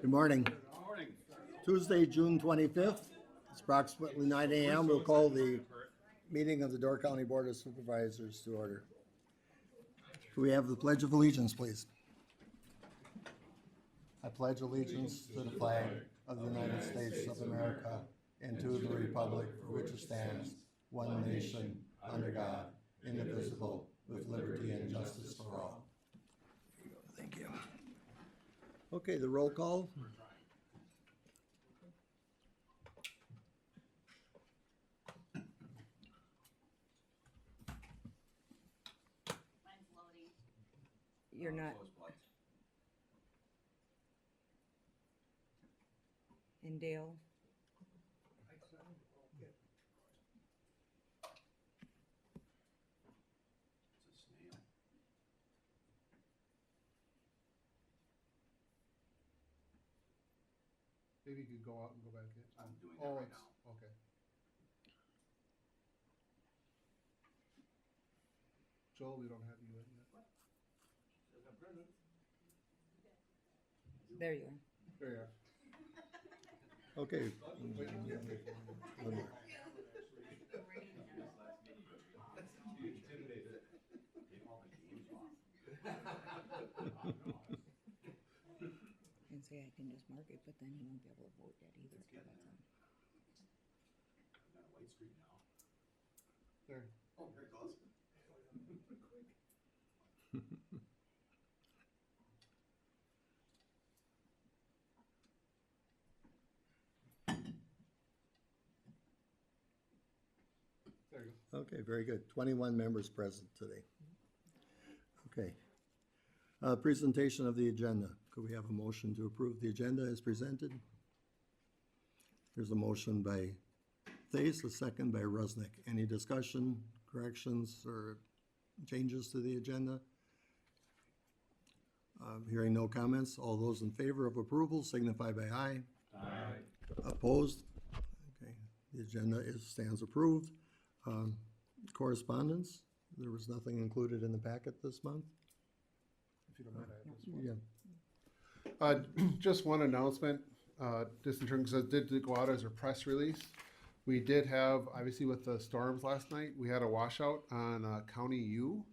Good morning. Tuesday, June 25th. It's approximately 9 a.m. We'll call the meeting of the Door County Board of Supervisors to order. Can we have the Pledge of Allegiance, please? I pledge allegiance to the flag of the United States of America and to the republic for which it stands, one nation, under God, indivisible, with liberty and justice for all. Thank you. Okay, the roll call. Mine's loading. You're not. And Dale, Maybe you could go out and go back in. I'm doing that right now. Okay. Joel, we don't have you in yet. there you are. There you are. Okay. One more. And say I can just mark it, but then he won't be able to vote yet either. It's getting there. I've got a white screen now. There. Oh, here it goes. There you go. Okay, very good. 21 members present today. Okay. Presentation of the agenda. Could we have a motion to approve the agenda as presented? There's a motion by Thais, a second by Rusnick. Any discussion, corrections, or changes to the agenda? Hearing no comments, all those in favor of approval signify by aye. Aye. Opposed? Okay, the agenda stands approved. Correspondence, there was nothing included in the packet this month? If you don't mind, I have this one. Yeah, Just one announcement, just in terms of, did go out as a press release. We did have, obviously with the storms last night, we had a washout on County U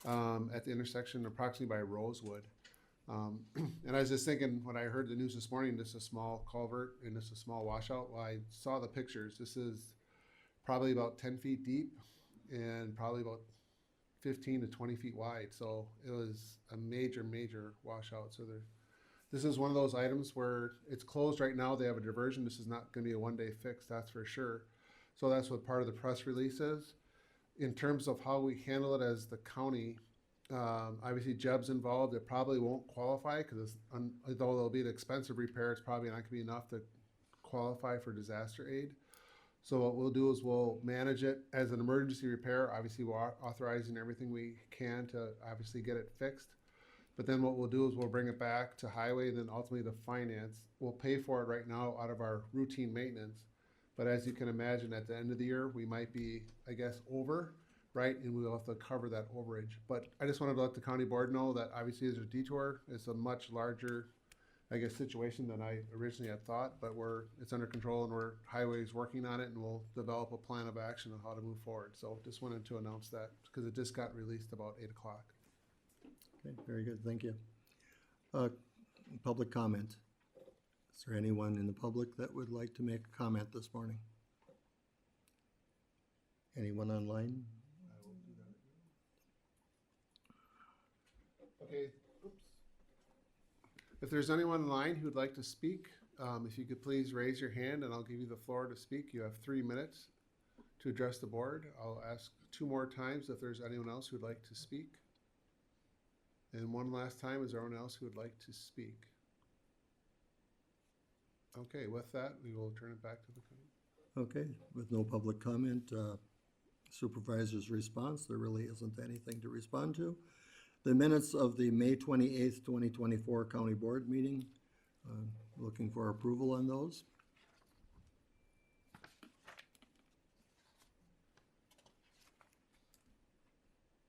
at the intersection approximately by Rosewood. And I was just thinking, when I heard the news this morning, this is a small culvert and this is a small washout. Well, I saw the pictures. This is probably about 10 feet deep and probably about 15 to 20 feet wide. So it was a major, major washout. So this is one of those items where it's closed right now. They have a diversion. This is not going to be a one-day fix, that's for sure. So that's what part of the press release is. In terms of how we handle it as the county, obviously Jeb's involved. It probably won't qualify because although it'll be an expensive repair, it's probably not going to be enough to qualify for disaster aid. So what we'll do is we'll manage it as an emergency repair. Obviously, we're authorizing everything we can to obviously get it fixed. But then what we'll do is we'll bring it back to highway, then ultimately to finance. We'll pay for it right now out of our routine maintenance. But as you can imagine, at the end of the year, we might be, I guess, over, right? And we'll have to cover that overage. But I just wanted to let the county board know that obviously there's a detour. It's a much larger, I guess, situation than I originally had thought, but it's under control and highway's working on it, and we'll develop a plan of action on how to move forward. So just wanted to announce that because it just got released about 8 o'clock. okay, very good, thank you. Public comment. Is there anyone in the public that would like to make a comment this morning? Anyone online? I will do that. Okay, oops. If there's anyone online who'd like to speak, if you could please raise your hand and I'll give you the floor to speak. You have 3 minutes to address the board. I'll ask 2 more times if there's anyone else who'd like to speak. And one last time, is there anyone else who would like to speak? Okay, with that, we will turn it back to the committee. Okay, with no public comment, supervisor's response, there really isn't anything to respond to. The minutes of the May 28th, 2024 County Board meeting, looking for approval on those.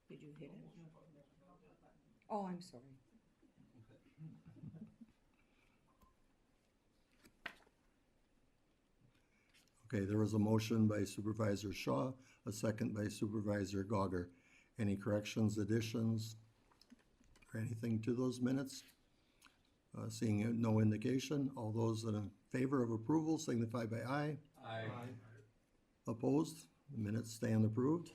Did you hit it? Oh, I'm sorry. Okay, there was a motion by Supervisor Shaw, a second by Supervisor Gauger. Any corrections, additions, or anything to those minutes? Seeing no indication, all those in favor of approval signify by aye. Aye. Opposed? The minutes stand approved.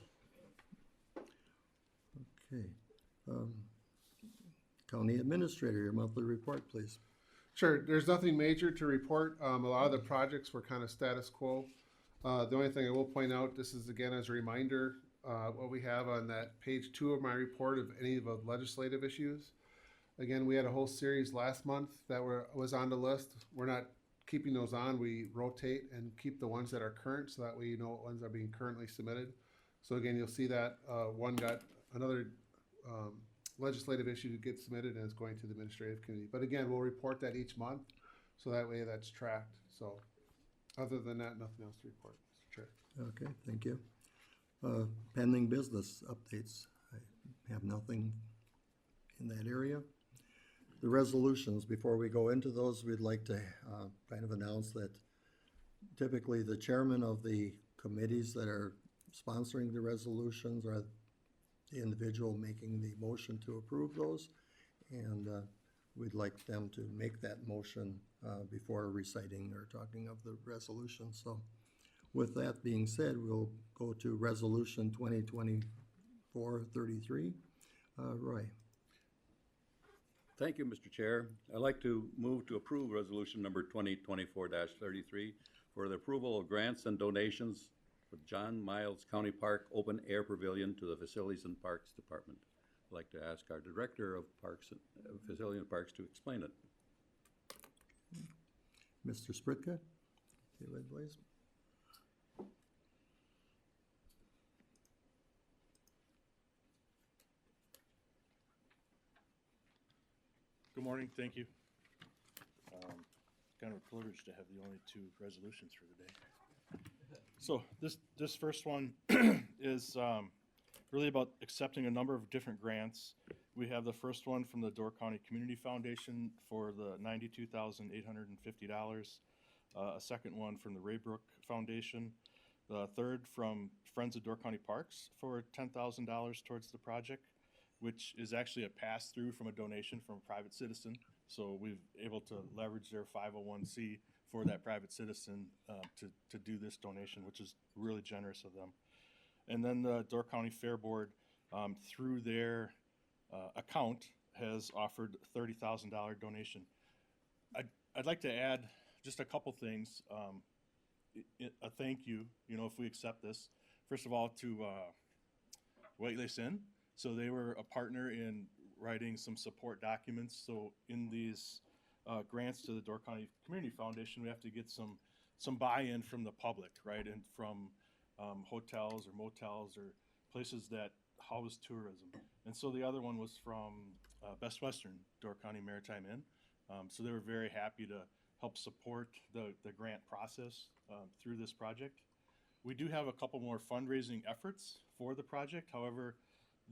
Okay. County Administrator, your monthly report, please. Sure, there's nothing major to report. A lot of the projects were kind of status quo. The only thing I will point out, this is again as a reminder, what we have on that page 2 of my report of any of the legislative issues. Again, we had a whole series last month that was on the list. We're not keeping those on. We rotate and keep the ones that are current so that way you know what ones are being currently submitted. So again, you'll see that one got another legislative issue to get submitted and it's going to the administrative committee. But again, we'll report that each month so that way that's tracked. So other than that, nothing else to report, Mr. Chair. Okay, thank you. Pending business updates. I have nothing in that area. The resolutions, before we go into those, we'd like to kind of announce that typically the chairman of the committees that are sponsoring the resolutions are the individual making the motion to approve those. And we'd like them to make that motion before reciting or talking of the resolution. So with that being said, we'll go to resolution 2024-33. Roy. Thank you, Mr. Chair. I'd like to move to approve resolution number 2024-33 for the approval of grants and donations for John Miles County Park Open Air Pavilion to the Facilities and Parks Department. I'd like to ask our Director of Parks, Facility and Parks to explain it. Mr. Spritka, if you would, please. Good morning, thank you. Kind of a privilege to have the only 2 resolutions for the day. So this first one is really about accepting a number of different grants. We have the first one from the Door County Community Foundation for the $92,850. A second one from the Raybrook Foundation. The third from Friends of Door County Parks for $10,000 towards the project, which is actually a pass-through from a donation from a private citizen. So we've able to leverage their 501c for that private citizen to do this donation, which is really generous of them. And then the Door County Fair Board, through their account, has offered $30,000 donation. I'd like to add just a couple things. A thank you, if we accept this. First of all, to Whiteley Sin. So they were a partner in writing some support documents. So in these grants to the Door County Community Foundation, we have to get some buy-in from the public, right? And from hotels or motels or places that house tourism. And so the other one was from Best Western, Door County Maritime Inn. So they were very happy to help support the grant process through this project. We do have a couple more fundraising efforts for the project. However,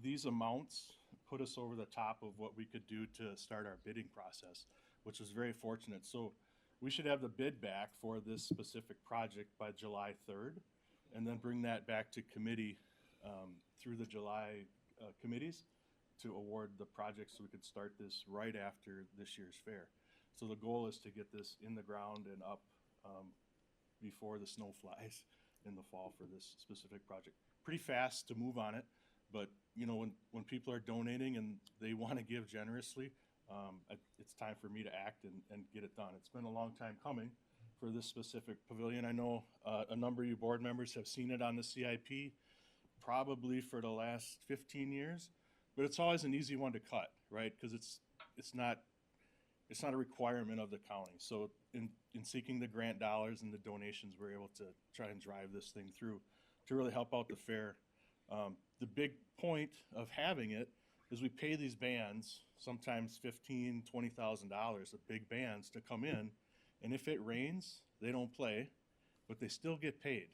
these amounts put us over the top of what we could do to start our bidding process, which was very fortunate. So we should have the bid back for this specific project by July 3rd, and then bring that back to committee through the July committees to award the project so we could start this right after this year's fair. So the goal is to get this in the ground and up before the snow flies in the fall for this specific project. Pretty fast to move on it, but when people are donating and they want to give generously, it's time for me to act and get it done. It's been a long time coming for this specific pavilion. I know a number of you board members have seen it on the CIP probably for the last 15 years, but it's always an easy one to cut, right? Because it's not a requirement of the county. So in seeking the grant dollars and the donations, we're able to try and drive this thing through to really help out the fair. The big point of having it is we pay these bands sometimes $15,000, $20,000, the big bands, to come in, and if it rains, they don't play, but they still get paid.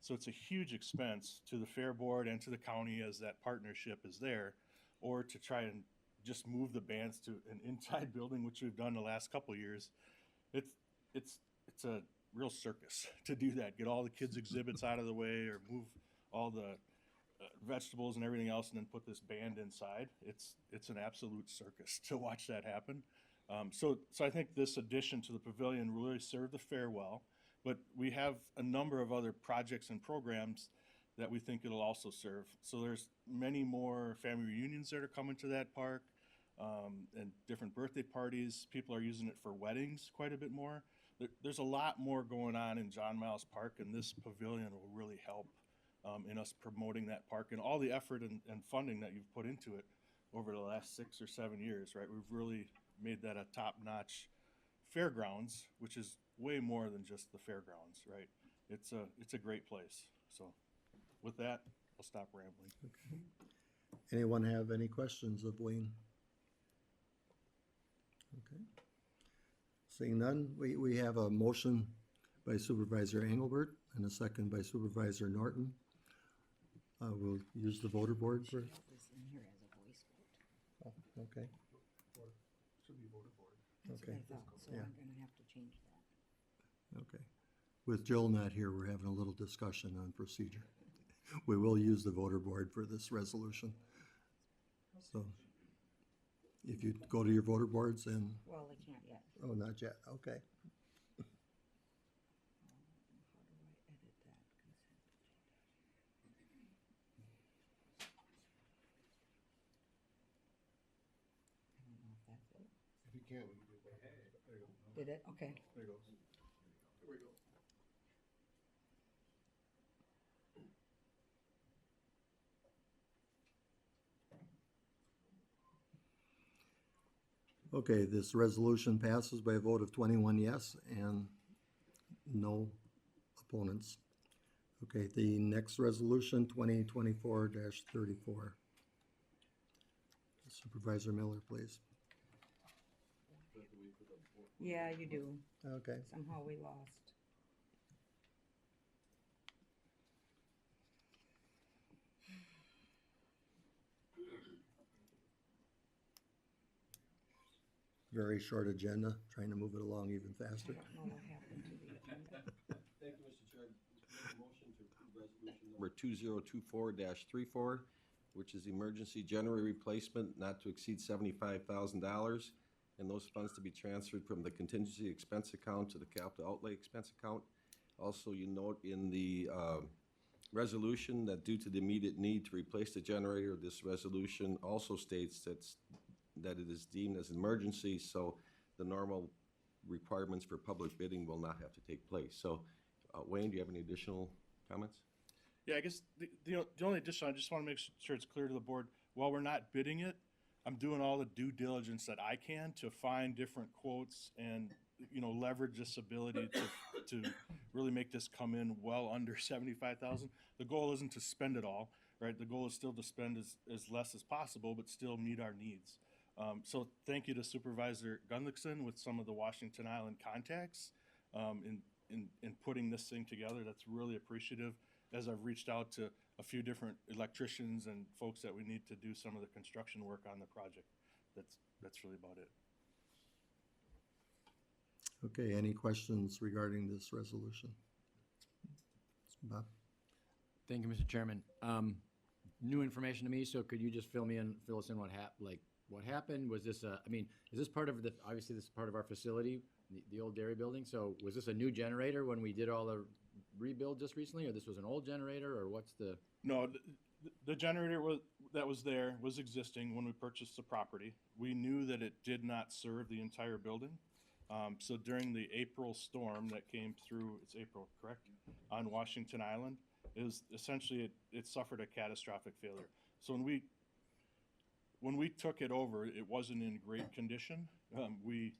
So it's a huge expense to the fair board and to the county as that partnership is there, or to try and just move the bands to an inside building, which we've done the last couple of years. It's a real circus to do that. Get all the kids' exhibits out of the way, or move all the vegetables and everything else, and then put this band inside. It's an absolute circus to watch that happen. So I think this addition to the pavilion really served the fair well. But we have a number of other projects and programs that we think it'll also serve. So there's many more family reunions that are coming to that park, and different birthday parties. People are using it for weddings quite a bit more. There's a lot more going on in John Miles Park, and this pavilion will really help in us promoting that park and all the effort and funding that you've put into it over the last 6 or 7 years, right? We've really made that a top-notch fairgrounds, which is way more than just the fairgrounds, right? It's a great place. So with that, I'll stop rambling. Anyone have any questions of Wayne? Okay. Seeing none, we have a motion by Supervisor Engelbert and a second by Supervisor Norton. We'll use the voter board for, That was in here as a voice vote. oh, okay, Should be voted for. That's what Okay. I thought, so Yeah. I'm gonna have to change that. okay. With Jill not here, we're having a little discussion on procedure. We will use the voter board for this resolution. So if you go to your voter boards and, Well, I can't yet. oh, not yet, okay. How do I edit that consent agenda? I don't know if that's it. If you can't, we can do it. There you go. Did it? Okay. There you go. Here we go. Okay, this resolution passes by a vote of 21 yes and no opponents. Okay, the next resolution, 2024-34. Supervisor Miller, please. Yeah, you do. Okay, Somehow we lost. very short agenda, trying to move it along even I faster. don't know what happened to the agenda. Thank you, Mr. Chair. Make a motion to approve resolution number 2024-34, which is emergency generator replacement not to exceed $75,000, and those funds to be transferred from the contingency expense account to the capital outlay expense account. Also, you note in the resolution that due to the immediate need to replace the generator, this resolution also states that it is deemed as an emergency, so the normal requirements for public bidding will not have to take place. So, Wayne, do you have any additional comments? Yeah, I guess the only addition, I just want to make sure it's clear to the board, while we're not bidding it, I'm doing all the due diligence that I can to find different quotes and, leverage this ability to really make this come in well under 75,000. The goal isn't to spend it all, right? The goal is still to spend as less as possible, but still meet our needs. So thank you to Supervisor Gunlickson with some of the Washington Island contacts in putting this thing together. That's really appreciative, as I've reached out to a few different electricians and folks that we need to do some of the construction work on the project. That's really about it. Okay, any questions regarding this resolution? Bob? Thank you, Mr. Chairman. New information to me, so could you just fill us in what happened? Was this is this part of obviously this is part of our facility, the old dairy building, so was this a new generator when we did all the rebuild just recently, or this was an old generator, or what's the? No, the generator that was there was existing when we purchased the property. We knew that it did not serve the entire building. So during the April storm that came through, it's April, correct? On Washington Island, it was essentially, it suffered a catastrophic failure. So when we took it over, it wasn't in great condition. We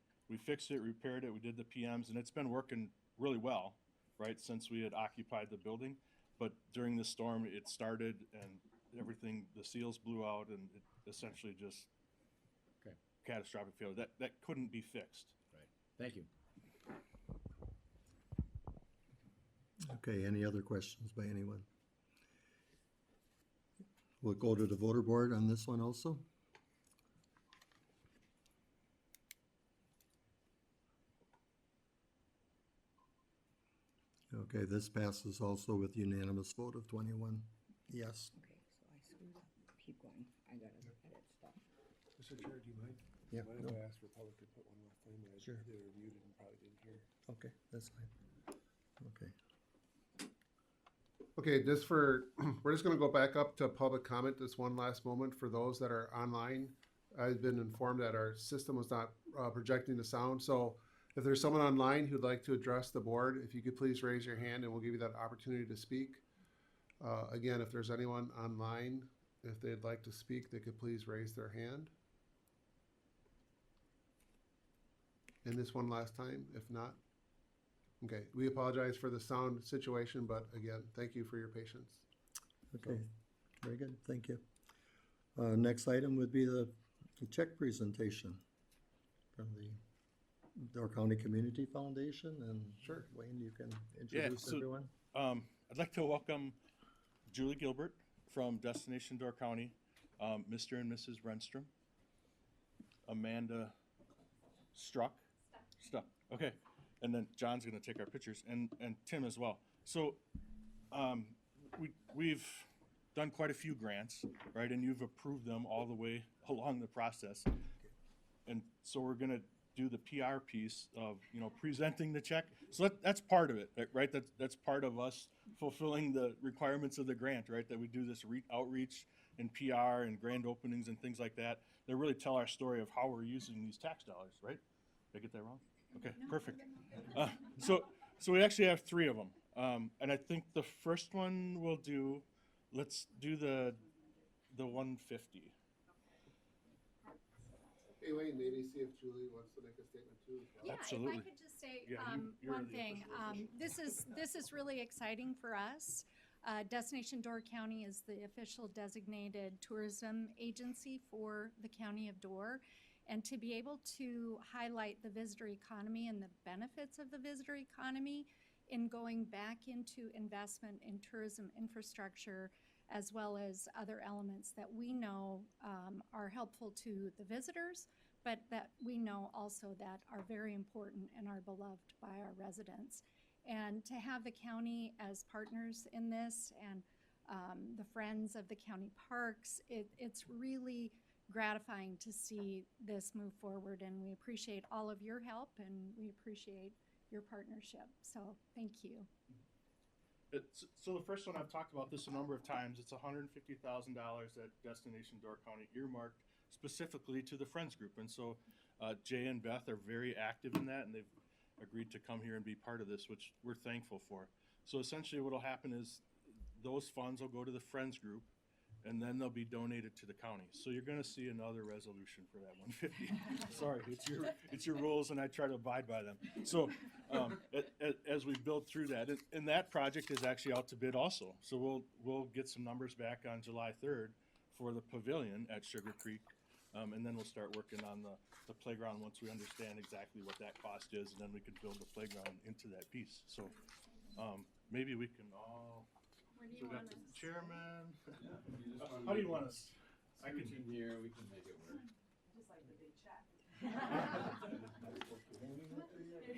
fixed it, repaired it, we did the PMs, and it's been working really well, right, since we had occupied the building. But during the storm, it started and everything, the seals blew out, and it essentially just catastrophic failure. That couldn't be fixed. Thank you. Okay, any other questions by anyone? We'll go to the voter board on this one also. Okay, this passes also with unanimous vote of 21 yes. Okay, so I screwed up. Keep going. I gotta edit stuff. Mr. Chair, do you mind? Yeah, Mind no. if I asked for public input one last time? Sure. They were muted and probably didn't hear. Okay, that's fine. Okay, Okay, just for, we're just gonna go back up to public comment this one last moment for those that are online. I've been informed that our system was not projecting the sound, so if there's someone online who'd like to address the board, if you could please raise your hand and we'll give you that opportunity to speak. Again, if there's anyone online, if they'd like to speak, they could please raise their hand. And this one last time, if not. Okay, we apologize for the sound situation, but again, thank you for your patience. okay, very good, thank you. Next item would be the check presentation from the Door County Community Foundation, and Sure. Wayne, you can introduce so- everyone. I'd like to welcome Julie Gilbert from Destination Door County, Mr. and Mrs. Renstrom, Amanda Stuck, okay, and then John's gonna take our pictures, and Tim as well. So, we've done quite a few grants, right, and you've approved them all the way along the process. And so we're gonna do the PR piece of, you know, presenting the check. So that's part of it, right? That's part of us fulfilling the requirements of the grant, right? That we do this outreach and PR and grand openings and things like that. That really tell our story of how we're using these tax dollars, right? Did I get that wrong? Okay, perfect. So we actually have 3 of them. And I think the first one we'll do, let's do the 150. Hey Wayne, maybe see if Julie wants to make a statement too as well. Yeah, Absolutely. if I could just say Yeah, you're one the thing. official This is really exciting for us. Destination Door County is the official designated tourism agency for the county of Door. And to be able to highlight the visitor economy and the benefits of the visitor economy in going back into investment in tourism infrastructure, as well as other elements that we know are helpful to the visitors, but that we know also that are very important and are beloved by our residents. And to have the county as partners in this, and the Friends of the County Parks, it's really gratifying to see this move forward, and we appreciate all of your help, and we appreciate your partnership. So thank you. So the first one, I've talked about this a number of times. It's $150,000 that Destination Door County earmarked specifically to the Friends Group. And so Jay and Beth are very active in that, and they've agreed to come here and be part of this, which we're thankful for. So essentially what will happen is those funds will go to the Friends Group, and then they'll be donated to the county. So you're gonna see another resolution for that 150. Sorry, it's your rules, and I try to abide by them. So as we build through that, and that project is actually out to bid also. So we'll get some numbers back on July 3rd for the pavilion at Sugar Creek. And then we'll start working on the playground once we understand exactly what that cost is, and then we can build the playground into that piece. So maybe we can all. Where do So you we got want the us? chairman. You just wanna How do you make want us? I Scooch can. in here, we can make it work. Just like the big check.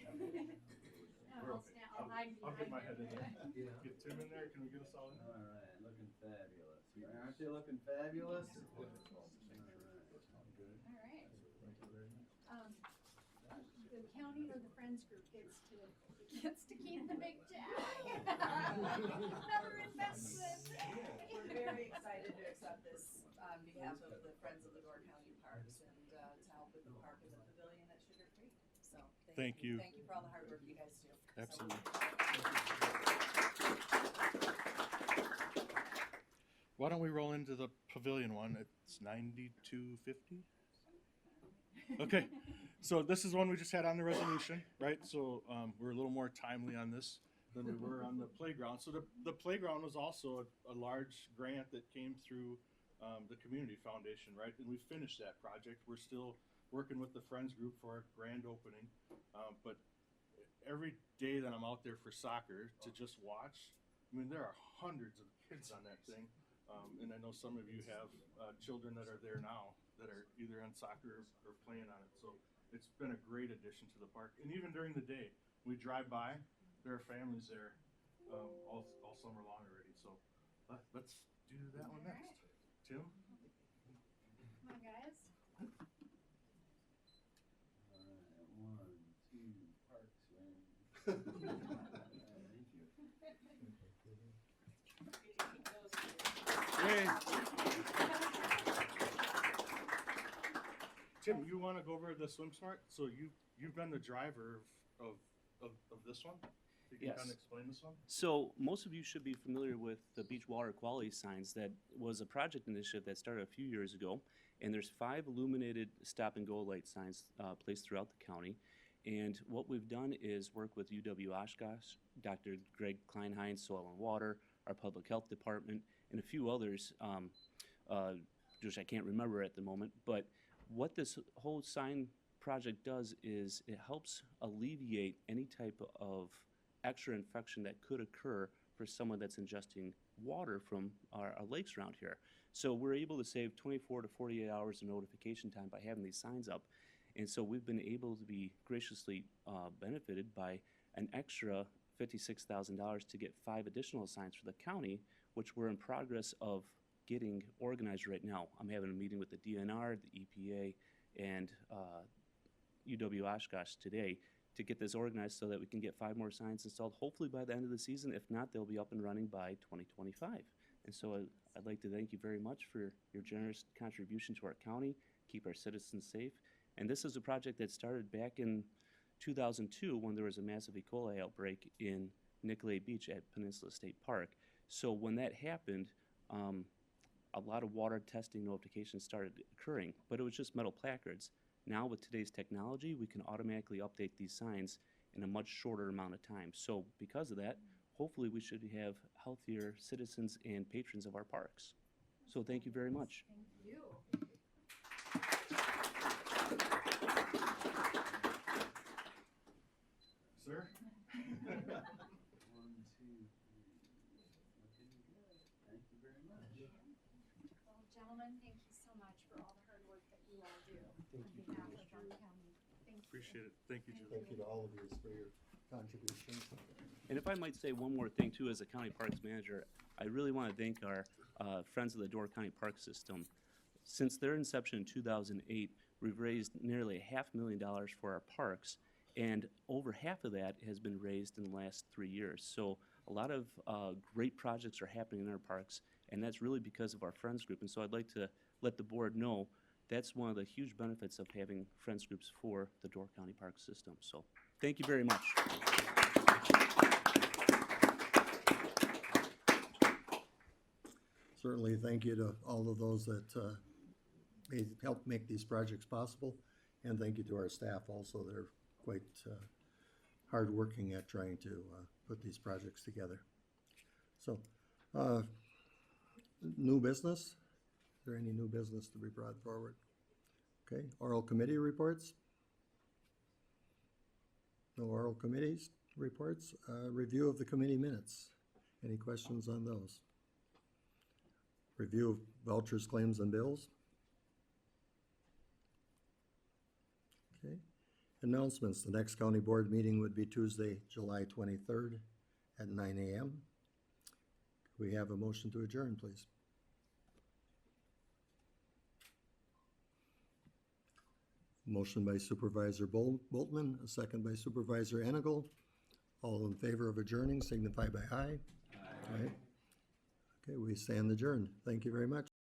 We're I'll okay. stand, I'll hide I'll get my behind head in there. Yeah. Get Tim in there. Can we get us all in? All right, looking fabulous. Aren't you looking fabulous? All right. All right. The county or the Friends Group gets to keep the big check. Another investment. We're very excited to accept this on behalf of the Friends of the Door County Parks and to help with the park and the pavilion at Sugar Creek. So Thank you. Thank you for all the hard work you guys do. So- Absolutely. Why don't we roll into the pavilion one? It's $92.50. Okay, so this is one we just had on the resolution, right? So we're a little more timely on this than we were on the playground. So the playground was also a large grant that came through the Community Foundation, right? And we finished that project. We're still working with the Friends Group for our grand opening. But every day that I'm out there for soccer to just watch, I mean, there are hundreds of kids on that thing. And I know some of you have children that are there now that are either on soccer or playing on it. So it's been a great addition to the park. And even during the day, we drive by, there are families there all summer long already, so let's do that one next. Tim? Come on, guys. Tim, you wanna go over the swim smart? So you've been the driver of this one? You can Yes. kinda explain this one? So most of you should be familiar with the beach water quality signs. That was a project initiative that started a few years ago. And there's 5 illuminated stop and go light signs placed throughout the county. And what we've done is work with UW Oshkosh, Dr. Greg Kleinheinz, Soil and Water, our Public Health Department, and a few others, which I can't remember at the moment. But what this whole sign project does is it helps alleviate any type of extra infection that could occur for someone that's ingesting water from our lakes around here. So we're able to save 24 to 48 hours of notification time by having these signs up. And so we've been able to be graciously benefited by an extra $56,000 to get 5 additional signs for the county, which we're in progress of getting organized right now. I'm having a meeting with the DNR, the EPA, and UW Oshkosh today to get this organized so that we can get 5 more signs installed, hopefully by the end of the season. If not, they'll be up and running by 2025. And so I'd like to thank you very much for your generous contribution to our county, keep our citizens safe. And this is a project that started back in 2002 when there was a massive E. coli outbreak in Nicolay Beach at Peninsula State Park. So when that happened, a lot of water testing notifications started occurring, but it was just metal placards. Now with today's technology, we can automatically update these signs in a much shorter amount of time. So because of that, hopefully we should have healthier citizens and patrons of our parks. So thank you very much. Thank you. Sir? Well, gentlemen, thank you so much for all the hard work that you all do on behalf of our county. Thank you. Appreciate it. Thank you, Jill. Thank you to all of you for your contributions. And if I might say one more thing too, as a county parks manager, I really want to thank our Friends of the Door County Park System. Since their inception in 2008, we've raised nearly $500,000 for our parks, and over half of that has been raised in the last 3 years. So a lot of great projects are happening in our parks, and that's really because of our Friends Group. And so I'd like to let the board know that's one of the huge benefits of having Friends Groups for the Door County Park System. So thank you very much. Certainly, thank you to all of those that helped make these projects possible. And thank you to our staff also. They're quite hardworking at trying to put these projects together. So, new business? Is there any new business to be brought forward? Okay, oral committee reports? No oral committees reports? Review of the committee minutes. Any questions on those? Review of vouchers, claims, and bills? Okay. Announcements. The next county board meeting would be Tuesday, July 23rd at 9 a.m. We have a motion to adjourn, please. Motion by Supervisor Boltman, a second by Supervisor Enigal. All in favor of adjourning signify by aye. Aye. Okay, we stand adjourned. Thank you very much.